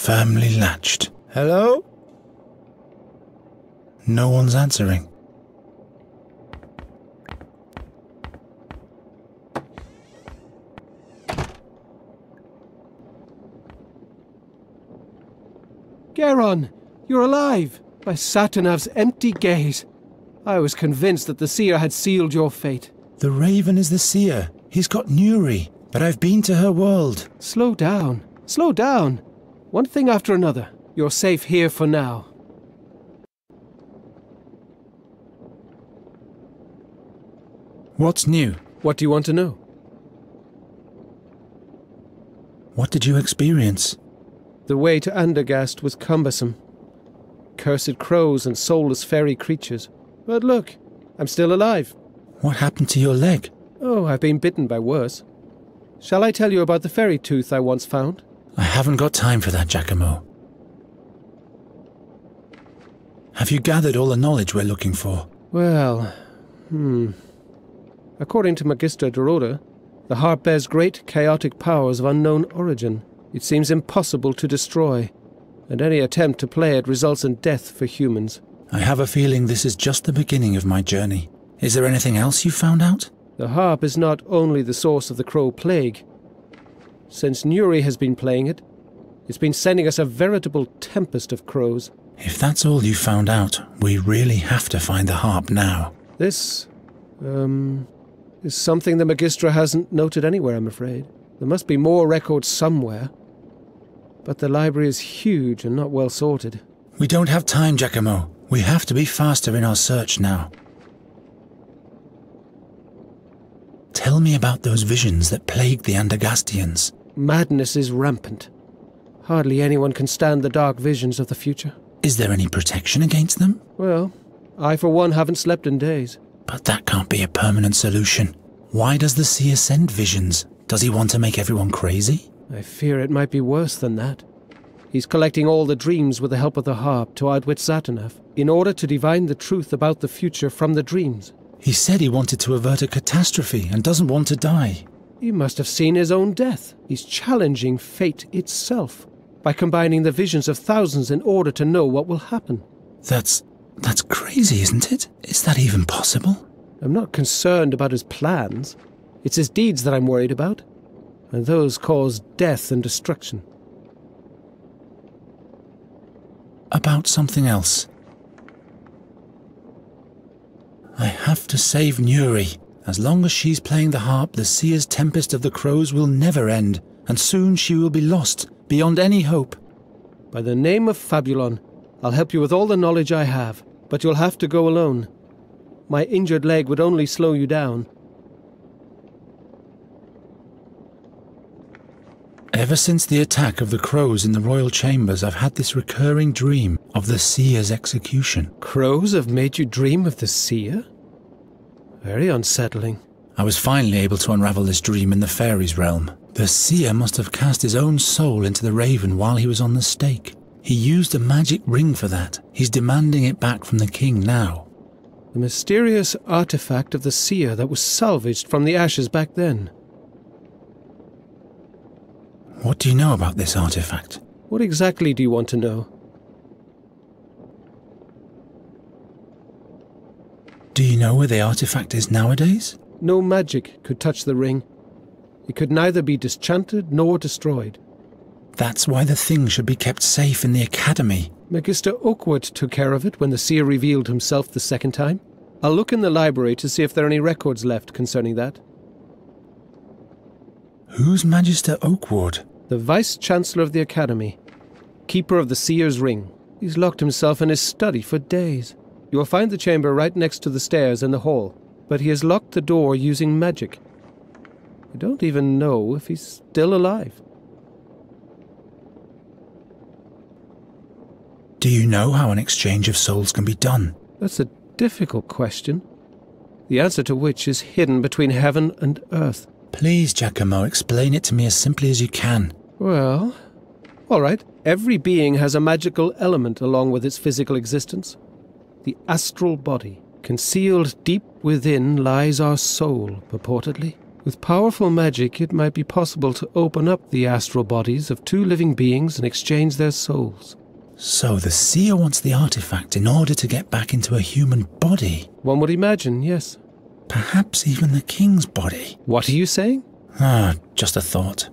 firmly latched. Hello? No one's answering. Geron, you're alive! By Satinav's empty gaze. I was convinced that the seer had sealed your fate. The Raven is the seer. He's got Nuri, but I've been to her world. Slow down. Slow down. One thing after another. You're safe here for now. What's new? What do you want to know? What did you experience? The way to Andergast was cumbersome. Cursed crows and soulless fairy creatures. But look, I'm still alive. What happened to your leg? Oh, I've been bitten by worse. Shall I tell you about the fairy tooth I once found? I haven't got time for that, Giacomo. Have you gathered all the knowledge we're looking for? Well, According to Magister Doroda, the harp bears great chaotic powers of unknown origin. It seems impossible to destroy, and any attempt to play it results in death for humans. I have a feeling this is just the beginning of my journey. Is there anything else you found out? The harp is not only the source of the Crow Plague. Since Nuri has been playing it, it's been sending us a veritable tempest of crows. If that's all you found out, we really have to find the harp now. This, is something the Magistra hasn't noted anywhere, I'm afraid. There must be more records somewhere. But the library is huge and not well sorted. We don't have time, Giacomo. We have to be faster in our search now. Tell me about those visions that plagued the Andergastians. Madness is rampant. Hardly anyone can stand the dark visions of the future. Is there any protection against them? Well, I for one haven't slept in days. But that can't be a permanent solution. Why does the seer send visions? Does he want to make everyone crazy? I fear it might be worse than that. He's collecting all the dreams with the help of the harp to outwit Satinav, in order to divine the truth about the future from the dreams. He said he wanted to avert a catastrophe and doesn't want to die. He must have seen his own death. He's challenging fate itself by combining the visions of thousands in order to know what will happen. That's crazy, isn't it? Is that even possible? I'm not concerned about his plans. It's his deeds that I'm worried about, and those cause death and destruction. About something else. I have to save Nuri. As long as she's playing the harp, the seer's tempest of the crows will never end, and soon she will be lost, beyond any hope. By the name of Fabulon, I'll help you with all the knowledge I have, but you'll have to go alone. My injured leg would only slow you down. Ever since the attack of the crows in the royal chambers, I've had this recurring dream of the seer's execution. Crows have made you dream of the seer? Very unsettling. I was finally able to unravel this dream in the fairies' realm. The seer must have cast his own soul into the raven while he was on the stake. He used a magic ring for that. He's demanding it back from the king now. The mysterious artifact of the seer that was salvaged from the ashes back then. What do you know about this artifact? What exactly do you want to know? Do you know where the artifact is nowadays? No magic could touch the ring. It could neither be disenchanted nor destroyed. That's why the thing should be kept safe in the academy. Magister Oakwood took care of it when the seer revealed himself the second time. I'll look in the library to see if there are any records left concerning that. Who's Magister Oakwood? The Vice-Chancellor of the Academy, keeper of the Seer's Ring. He's locked himself in his study for days. You will find the chamber right next to the stairs in the hall, but he has locked the door using magic. I don't even know if he's still alive. Do you know how an exchange of souls can be done? That's a difficult question, the answer to which is hidden between heaven and earth. Please, Giacomo, explain it to me as simply as you can. Well, all right. Every being has a magical element along with its physical existence. The astral body. Concealed deep within lies our soul, purportedly. With powerful magic, it might be possible to open up the astral bodies of two living beings and exchange their souls. So the seer wants the artifact in order to get back into a human body. One would imagine, yes. Perhaps even the king's body. What are you saying? Just a thought.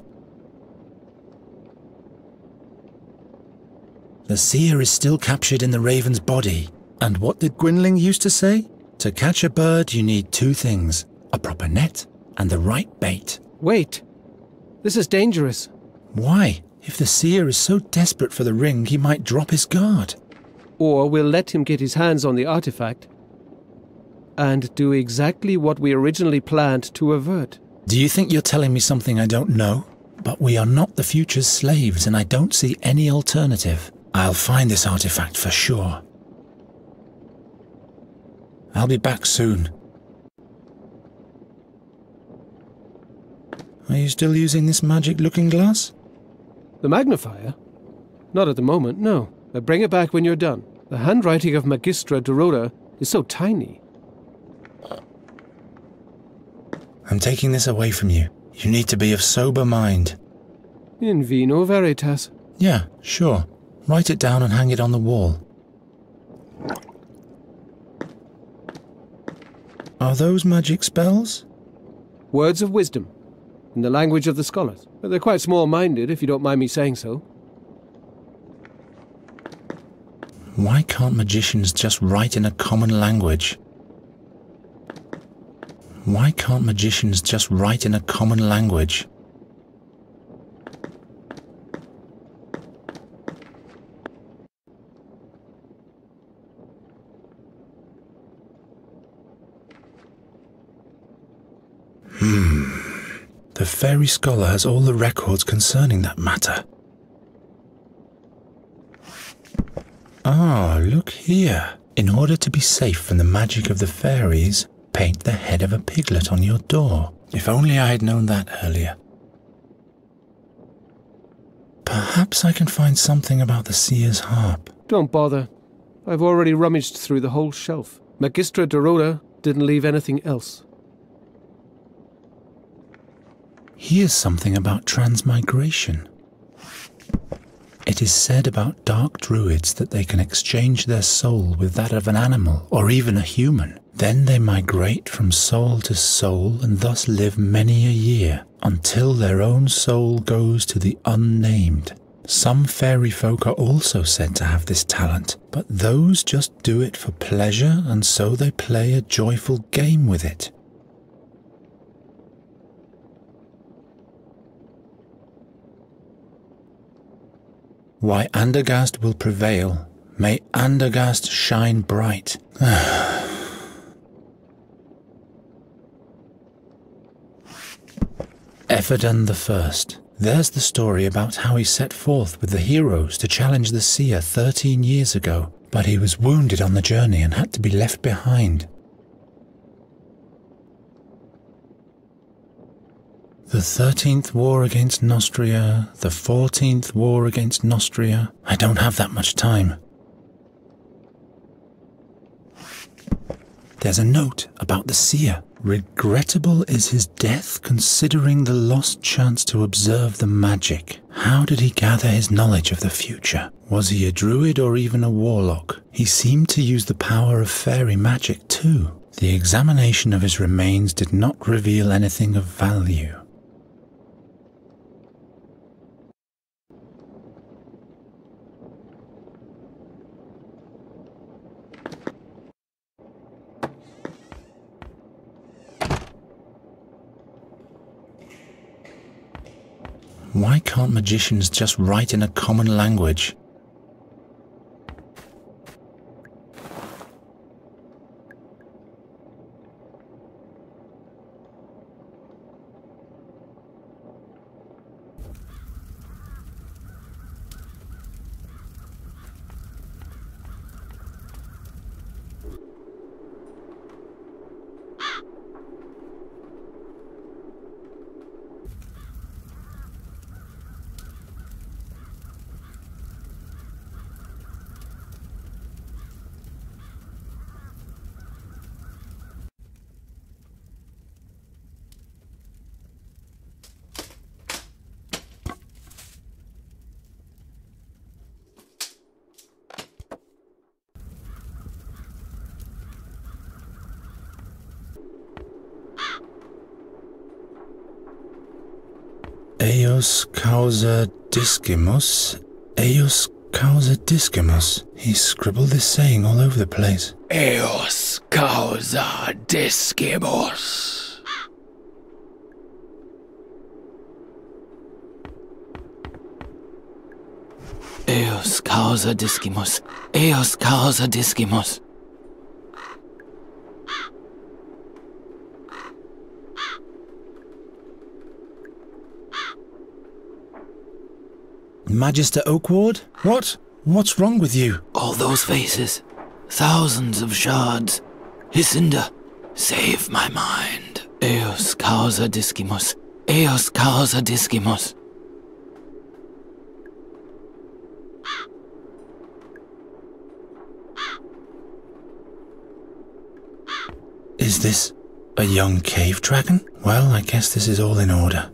The seer is still captured in the raven's body. And what did Gwynling used to say? To catch a bird, you need two things: a proper net and the right bait. Wait. This is dangerous. Why? If the seer is so desperate for the ring, he might drop his guard. Or we'll let him get his hands on the artifact and do exactly what we originally planned to avert. Do you think you're telling me something I don't know? But we are not the future's slaves, and I don't see any alternative. I'll find this artifact for sure. I'll be back soon. Are you still using this magic looking glass? The magnifier? Not at the moment, no. Bring it back when you're done. The handwriting of Magistra Dorota is so tiny. I'm taking this away from you. You need to be of sober mind. In vino veritas. Yeah, sure. Write it down and hang it on the wall. Are those magic spells? Words of wisdom, in the language of the scholars. But they're quite small-minded, if you don't mind me saying so. Why can't magicians just write in a common language? Why can't magicians just write in a common language? The fairy scholar has all the records concerning that matter. Ah, look here. In order to be safe from the magic of the fairies, paint the head of a piglet on your door. If only I had known that earlier. Perhaps I can find something about the seer's harp. Don't bother. I've already rummaged through the whole shelf. Magistra Dorota didn't leave anything else. Here's something about transmigration. It is said about dark druids that they can exchange their soul with that of an animal or even a human. Then they migrate from soul to soul and thus live many a year until their own soul goes to the unnamed. Some fairy folk are also said to have this talent, but those just do it for pleasure, and so they play a joyful game with it. Why Andergast will prevail. May Andergast shine bright. Ephedon the First. There's the story about how he set forth with the heroes to challenge the seer 13 years ago, but he was wounded on the journey and had to be left behind. The 13th war against Nostria, the 14th war against Nostria. I don't have that much time. There's a note about the seer. Regrettable is his death, considering the lost chance to observe the magic. How did he gather his knowledge of the future? Was he a druid or even a warlock? He seemed to use the power of fairy magic too. The examination of his remains did not reveal anything of value. Why can't magicians just write in a common language? Eos causa discimus. Eos causa discimus. He scribbled this saying all over the place. Eos causa discimus. Eos causa discimus. Eos causa discimus. Magister Oakward? What? What's wrong with you? All those faces. Thousands of shards. Hycinda, save my mind. Eos causa discimus. Eos causa discimus. Is this a young cave dragon? Well, I guess this is all in order.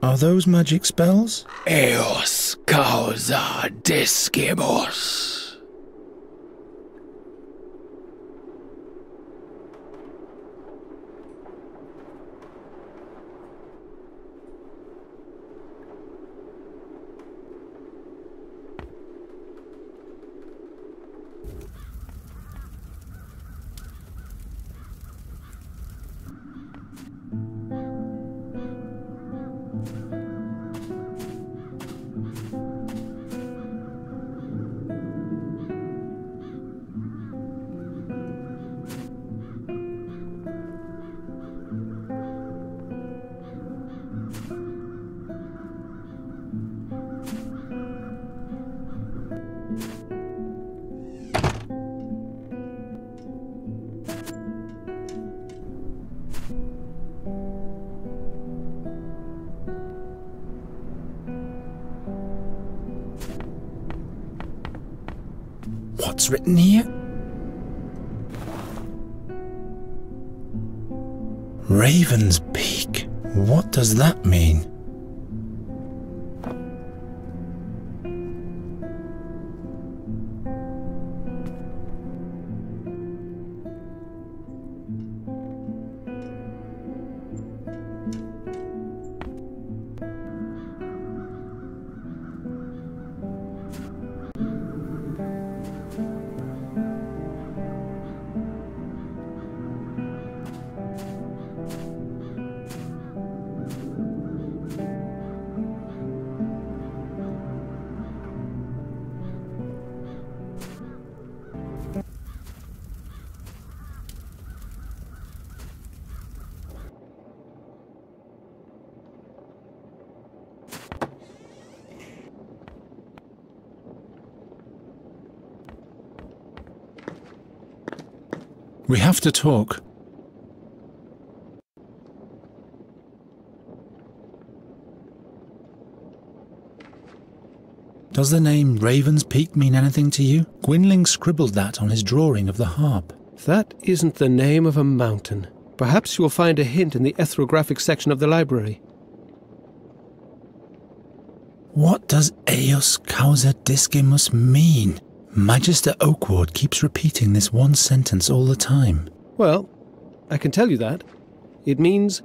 Are those magic spells? Eos causa discimus. What's written here? Raven's Peak. What does that mean? We have to talk. Does the name Raven's Peak mean anything to you? Gwynling scribbled that on his drawing of the harp. That isn't the name of a mountain. Perhaps you will find a hint in the ethnographic section of the library. What does Eos causa discimus mean? Magister Oakward keeps repeating this one sentence all the time. Well, I can tell you that. It means,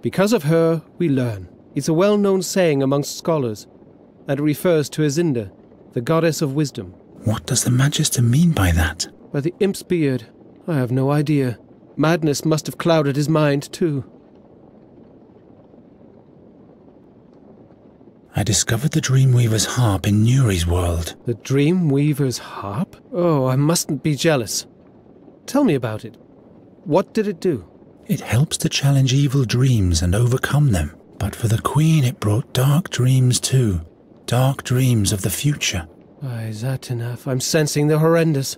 because of her, we learn. It's a well-known saying amongst scholars, and it refers to Hycinda, the goddess of wisdom. What does the Magister mean by that? By the imp's beard, I have no idea. Madness must have clouded his mind, too. I discovered the Dreamweaver's harp in Nuri's world. The Dreamweaver's harp? Oh, I mustn't be jealous. Tell me about it. What did it do? It helps to challenge evil dreams and overcome them. But for the Queen it brought dark dreams too. Dark dreams of the future. Aye, Satinav, I'm sensing the horrendous.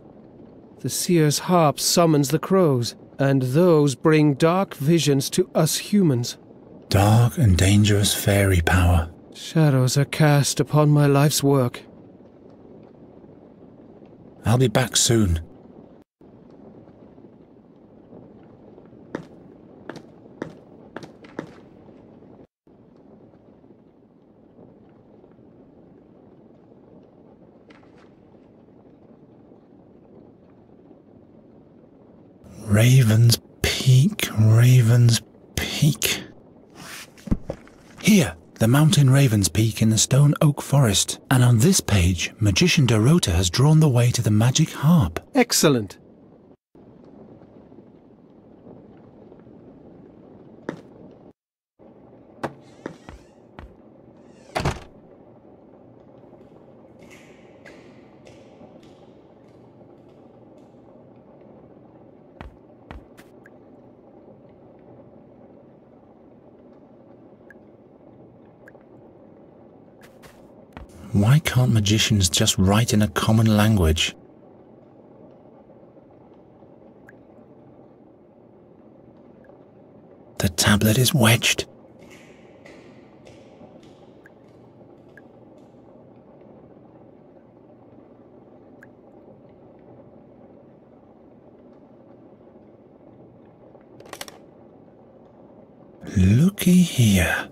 The seer's harp summons the crows, and those bring dark visions to us humans. Dark and dangerous fairy power. Shadows are cast upon my life's work. I'll be back soon. Raven's Peak, Raven's Peak. Here, the mountain raven's peak in the stone oak forest. And on this page, Magician Dorota has drawn the way to the magic harp. Excellent. Why can't magicians just write in a common language? The tablet is wedged. Looky here.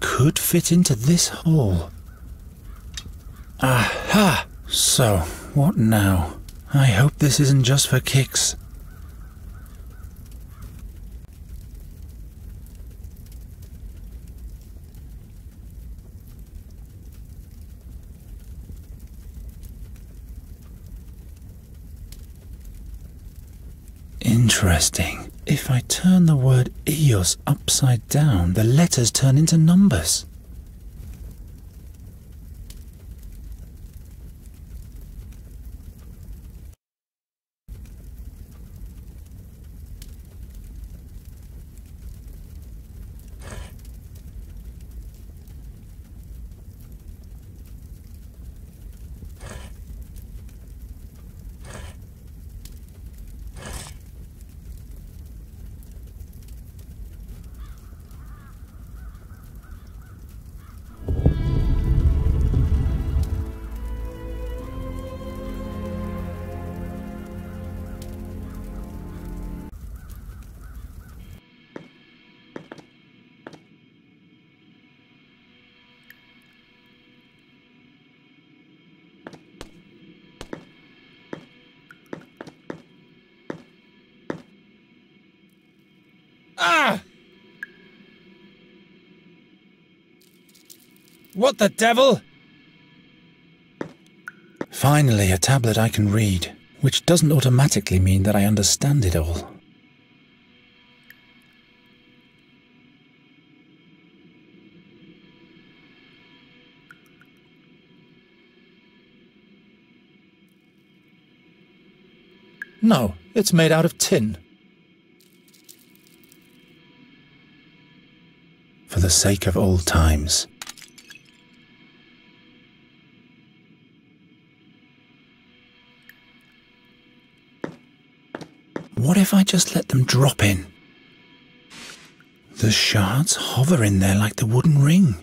Could fit into this hole. Aha! So, what now? I hope this isn't just for kicks. Interesting. If I turn the word Eos upside down, the letters turn into numbers. Ah! What the devil? Finally, a tablet I can read, which doesn't automatically mean that I understand it all. No, it's made out of tin. For the sake of old times. What if I just let them drop in? The shards hover in there like the wooden ring.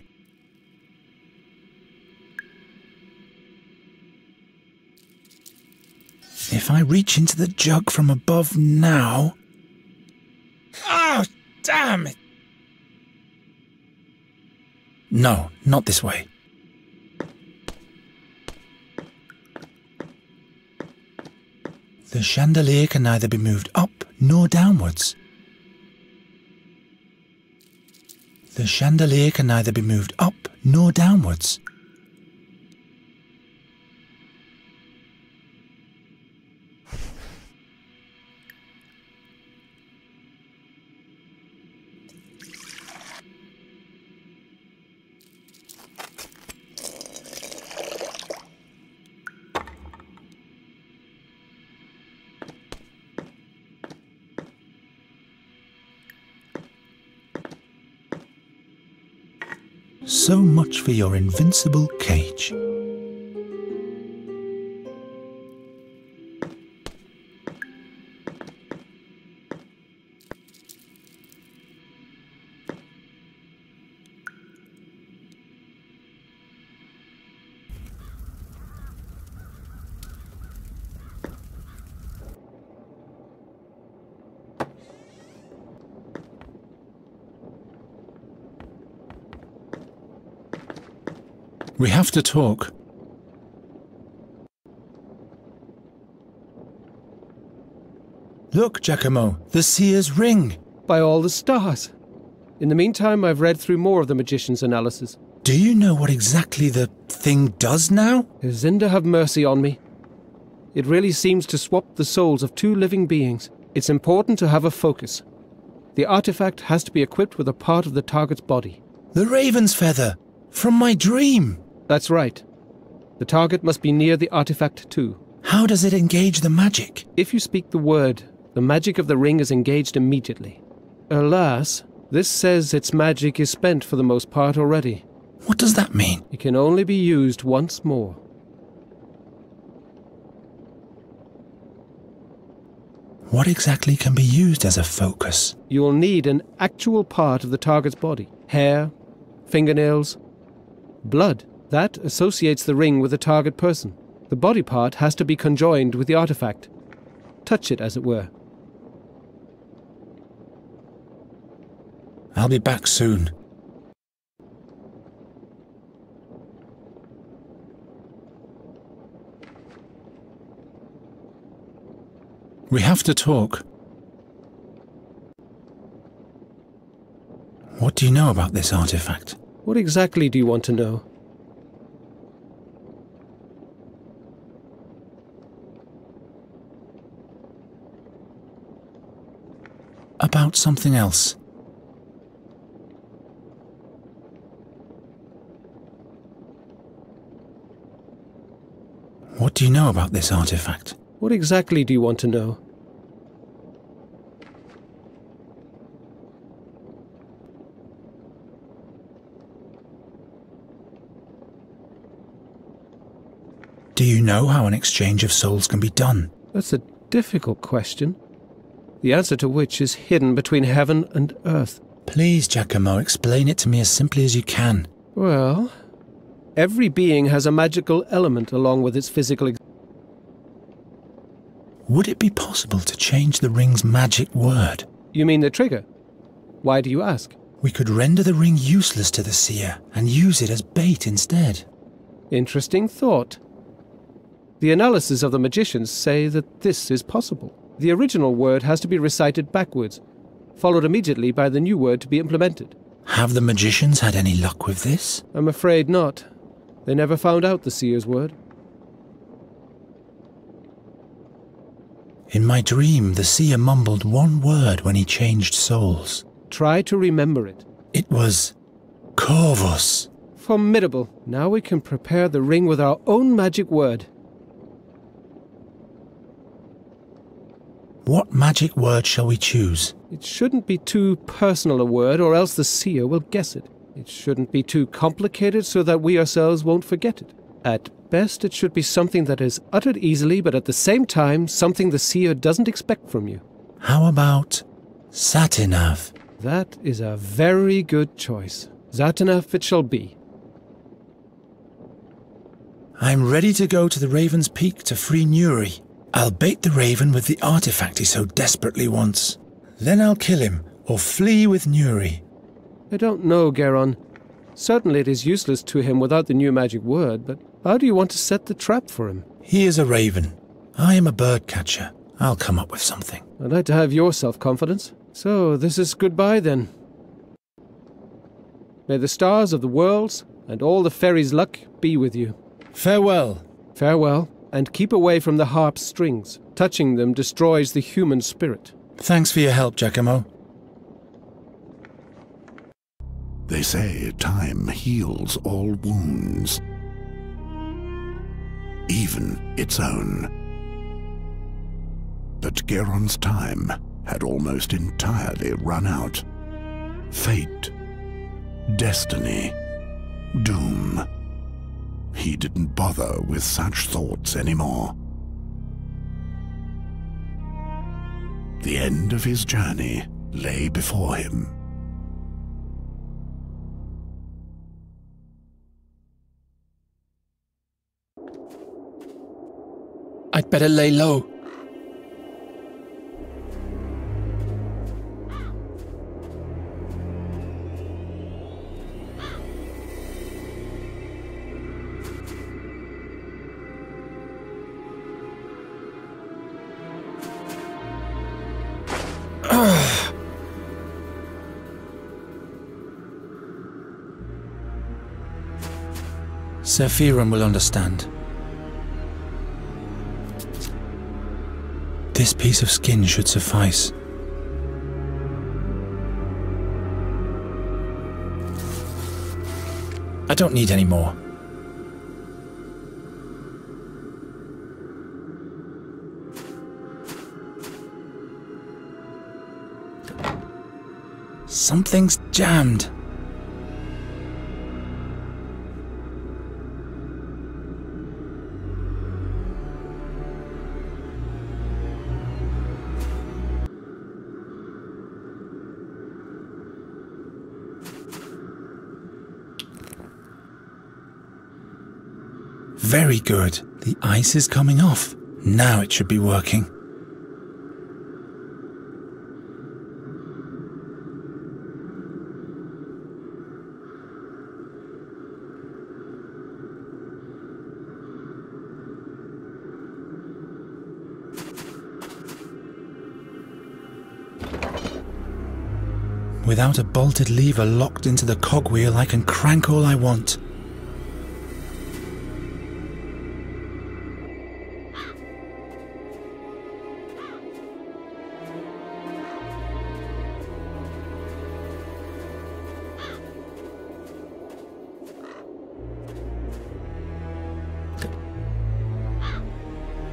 If I reach into the jug from above now... Oh, damn it! No, not this way. The chandelier can neither be moved up nor downwards. The chandelier can neither be moved up nor downwards. So much for your invincible cage. We have to talk. Look, Giacomo, the seer's ring. By all the stars! In the meantime, I've read through more of the magician's analysis. Do you know what exactly the thing does now? Zinda have mercy on me. It really seems to swap the souls of two living beings. It's important to have a focus. The artifact has to be equipped with a part of the target's body. The raven's feather! From my dream! That's right. The target must be near the artifact too. How does it engage the magic? If you speak the word, the magic of the ring is engaged immediately. Alas, this says its magic is spent for the most part already. What does that mean? It can only be used once more. What exactly can be used as a focus? You will need an actual part of the target's body. Hair, fingernails, blood. That associates the ring with the target person. The body part has to be conjoined with the artifact. Touch it, as it were. I'll be back soon. We have to talk. What do you know about this artifact? What exactly do you want to know? About something else. What do you know about this artifact? What exactly do you want to know? Do you know how an exchange of souls can be done? That's a difficult question, the answer to which is hidden between heaven and earth. Please, Giacomo, explain it to me as simply as you can. Well, every being has a magical element along with its physical existence. Would it be possible to change the ring's magic word? You mean the trigger? Why do you ask? We could render the ring useless to the seer and use it as bait instead. Interesting thought. The analysis of the magicians say that this is possible. The original word has to be recited backwards, followed immediately by the new word to be implemented. Have the magicians had any luck with this? I'm afraid not. They never found out the seer's word. In my dream, the seer mumbled one word when he changed souls. Try to remember it. It was Corvus. Formidable. Now we can prepare the ring with our own magic word. What magic word shall we choose? It shouldn't be too personal a word, or else the seer will guess it. It shouldn't be too complicated so that we ourselves won't forget it. At best, it should be something that is uttered easily, but at the same time, something the seer doesn't expect from you. How about Satinav? That is a very good choice. Satinav it shall be. I'm ready to go to the Raven's Peak to free Nuri. I'll bait the Raven with the artifact he so desperately wants. Then I'll kill him, or flee with Nuri. I don't know, Geron. Certainly it is useless to him without the new magic word, but how do you want to set the trap for him? He is a raven. I am a bird catcher. I'll come up with something. I'd like to have your self-confidence. So, this is goodbye then. May the stars of the worlds and all the fairies' luck be with you. Farewell. Farewell, and keep away from the harp's strings. Touching them destroys the human spirit. Thanks for your help, Giacomo. They say time heals all wounds, even its own. But Geron's time had almost entirely run out. Fate, destiny, doom. He didn't bother with such thoughts anymore. The end of his journey lay before him. I'd better lay low. Sephiron will understand. This piece of skin should suffice. I don't need any more. Something's jammed. Very good. The ice is coming off. Now it should be working. Without a bolted lever locked into the cogwheel, I can crank all I want.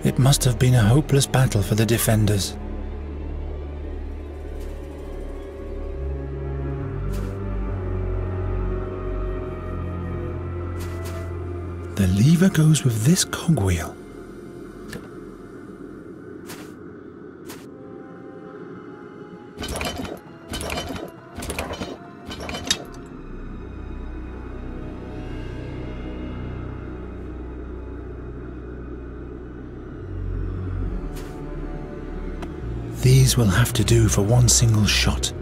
It must have been a hopeless battle for the defenders. The lever goes with this cogwheel. These will have to do for one single shot.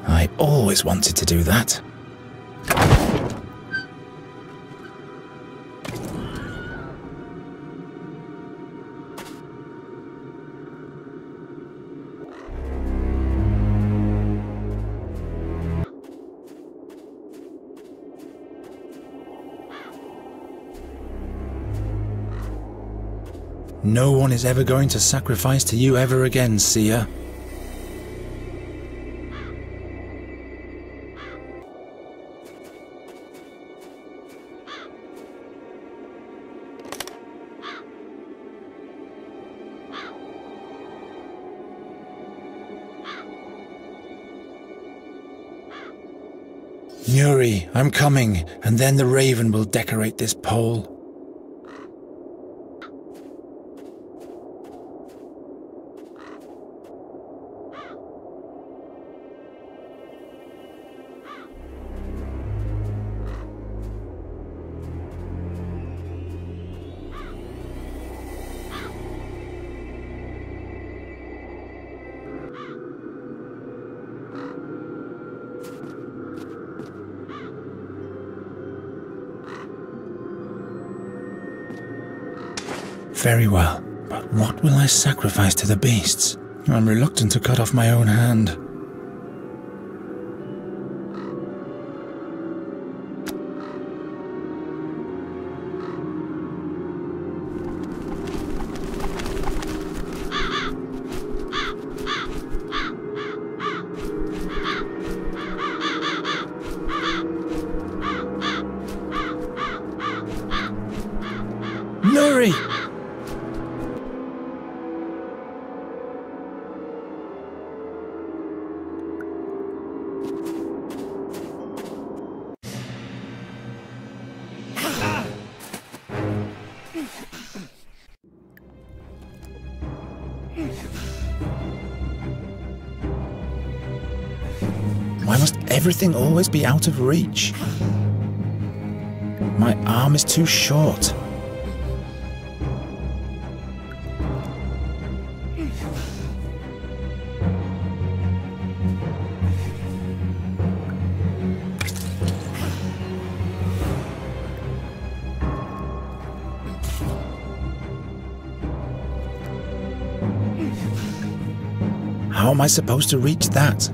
I always wanted to do that. No one is ever going to sacrifice to you ever again, Seer. Nuri, I'm coming, and then the raven will decorate this pole. Very well, but what will I sacrifice to the beasts? I'm reluctant to cut off my own hand. Nuri! Why must everything always be out of reach? My arm is too short. How am I supposed to reach that?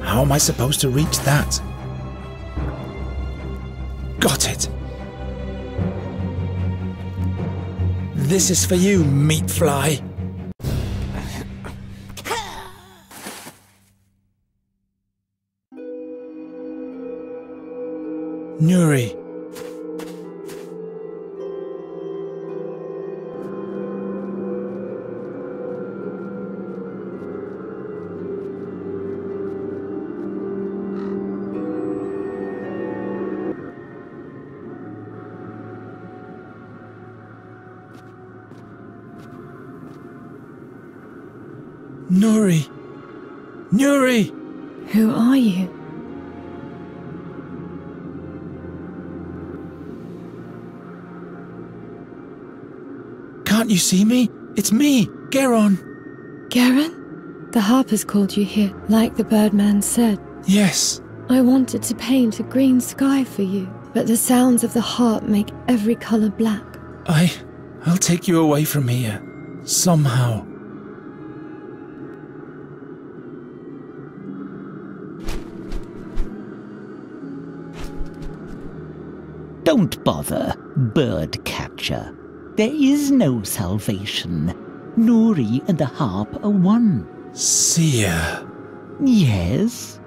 How am I supposed to reach that? Got it! This is for you, meat fly! Nuri! Nuri! Nuri! Who are you? Can't you see me? It's me, Geron! Garen? The harper's called you here, like the birdman said. Yes. I wanted to paint a green sky for you, but the sounds of the harp make every colour black. I'll take you away from here. Somehow. Don't bother, bird catcher. There is no salvation. Nuri and the harp are one. Seer. Yes.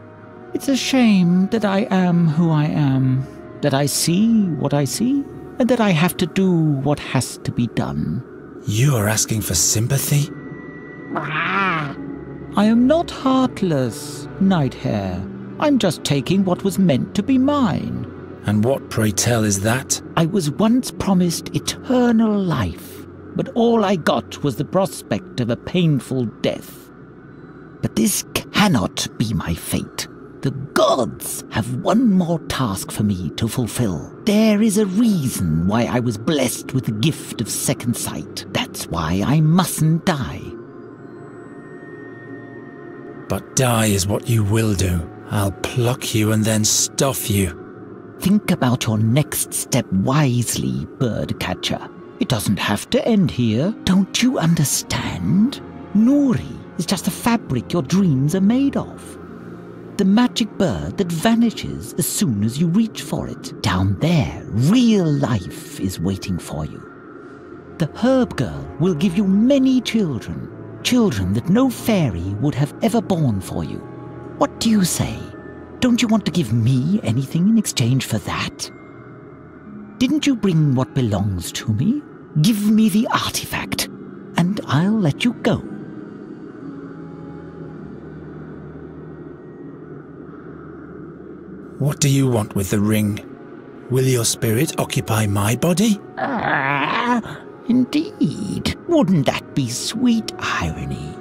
It's a shame that I am who I am, that I see what I see, and that I have to do what has to be done. You are asking for sympathy? I am not heartless, Nighthare. I'm just taking what was meant to be mine. And what, pray tell, is that? I was once promised eternal life, but all I got was the prospect of a painful death. But this cannot be my fate. The gods have one more task for me to fulfill. There is a reason why I was blessed with the gift of second sight. That's why I mustn't die. But die is what you will do. I'll pluck you and then stuff you. Think about your next step wisely, bird catcher. It doesn't have to end here. Don't you understand? Nuri is just the fabric your dreams are made of. The magic bird that vanishes as soon as you reach for it. Down there, real life is waiting for you. The herb girl will give you many children. Children that no fairy would have ever born for you. What do you say? Don't you want to give me anything in exchange for that? Didn't you bring what belongs to me? Give me the artifact, and I'll let you go. What do you want with the ring? Will your spirit occupy my body? Indeed. Wouldn't that be sweet irony?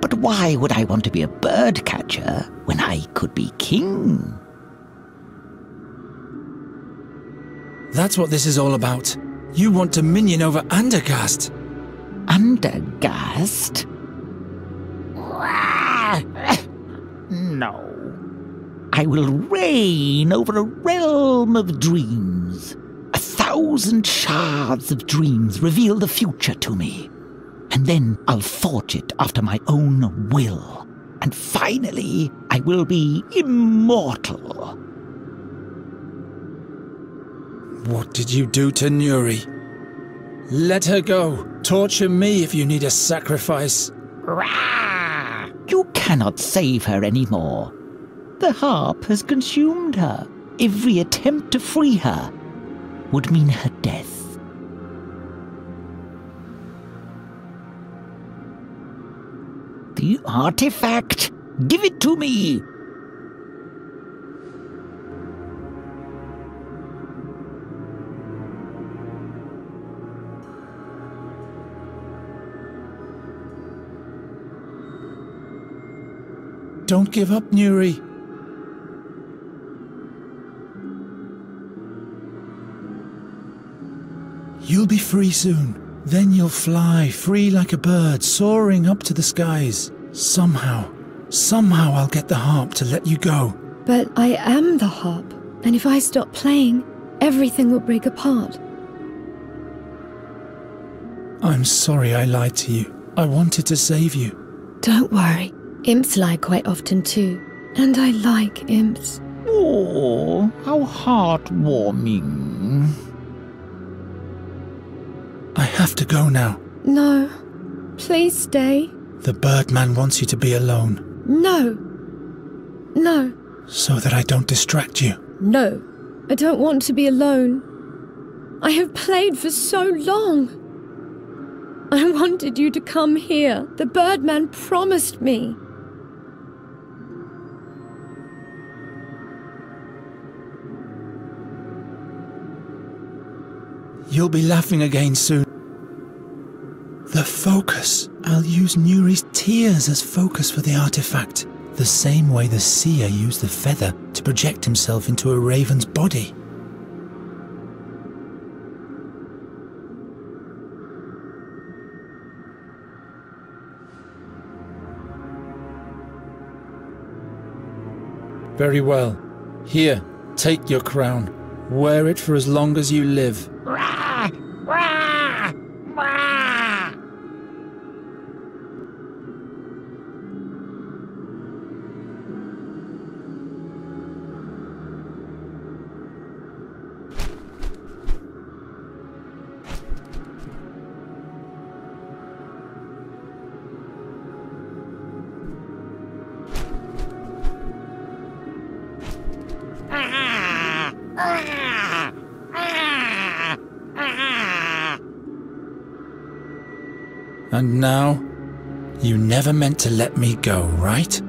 But why would I want to be a bird catcher when I could be king? That's what this is all about. You want to minion over Andergast. Andergast? No. I will reign over a realm of dreams. 1,000 shards of dreams reveal the future to me. And then I'll forge it after my own will. And finally, I will be immortal. What did you do to Nuri? Let her go. Torture me if you need a sacrifice. You cannot save her anymore. The harp has consumed her. Every attempt to free her would mean her death. The artifact! Give it to me! Don't give up, Nuri. You'll be free soon. Then you'll fly, free like a bird, soaring up to the skies. Somehow I'll get the harp to let you go. But I am the harp, and if I stop playing, everything will break apart. I'm sorry I lied to you. I wanted to save you. Don't worry. Imps lie quite often too. And I like imps. Oh, how heartwarming. I have to go now. No. Please stay. The Birdman wants you to be alone. No. No. So that I don't distract you. No. I don't want to be alone. I have played for so long. I wanted you to come here. The Birdman promised me. You'll be laughing again soon. The focus. I'll use Nuri's tears as focus for the artifact. The same way the seer used the feather to project himself into a raven's body. Very well. Here, take your crown. Wear it for as long as you live. And now, you never meant to let me go, right?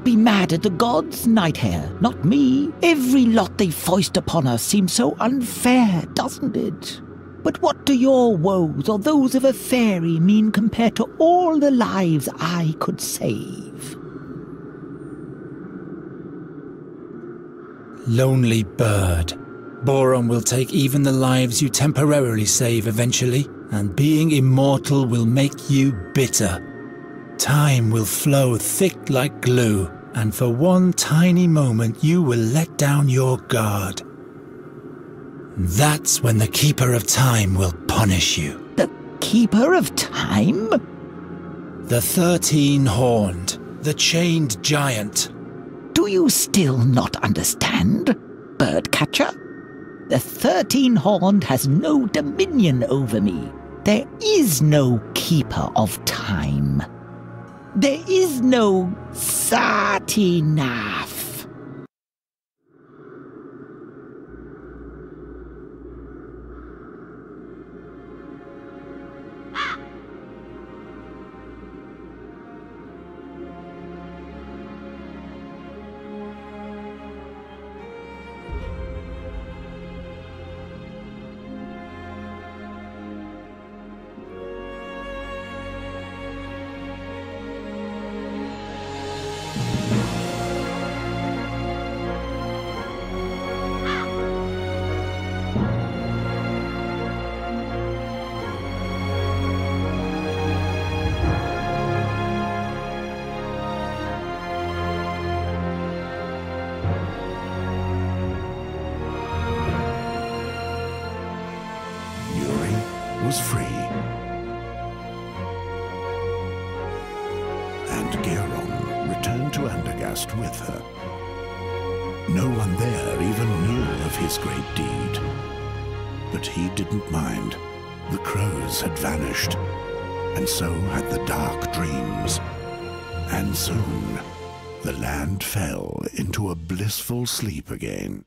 Be mad at the gods, Nighthare, not me. Every lot they foist upon us seems so unfair, doesn't it? But what do your woes or those of a fairy mean compared to all the lives I could save? Lonely bird. Boron will take even the lives you temporarily save eventually, and being immortal will make you bitter. Time will flow thick like glue, and for one tiny moment you will let down your guard. That's when the Keeper of Time will punish you. The Keeper of Time? The 13-horned, the chained giant. Do you still not understand, Birdcatcher? The 13-horned has no dominion over me. There is no Keeper of Time. There is no Satinav. Was free, and Geron returned to Andergast with her. No one there even knew of his great deed, but he didn't mind. The crows had vanished, and so had the dark dreams, and soon the land fell into a blissful sleep again.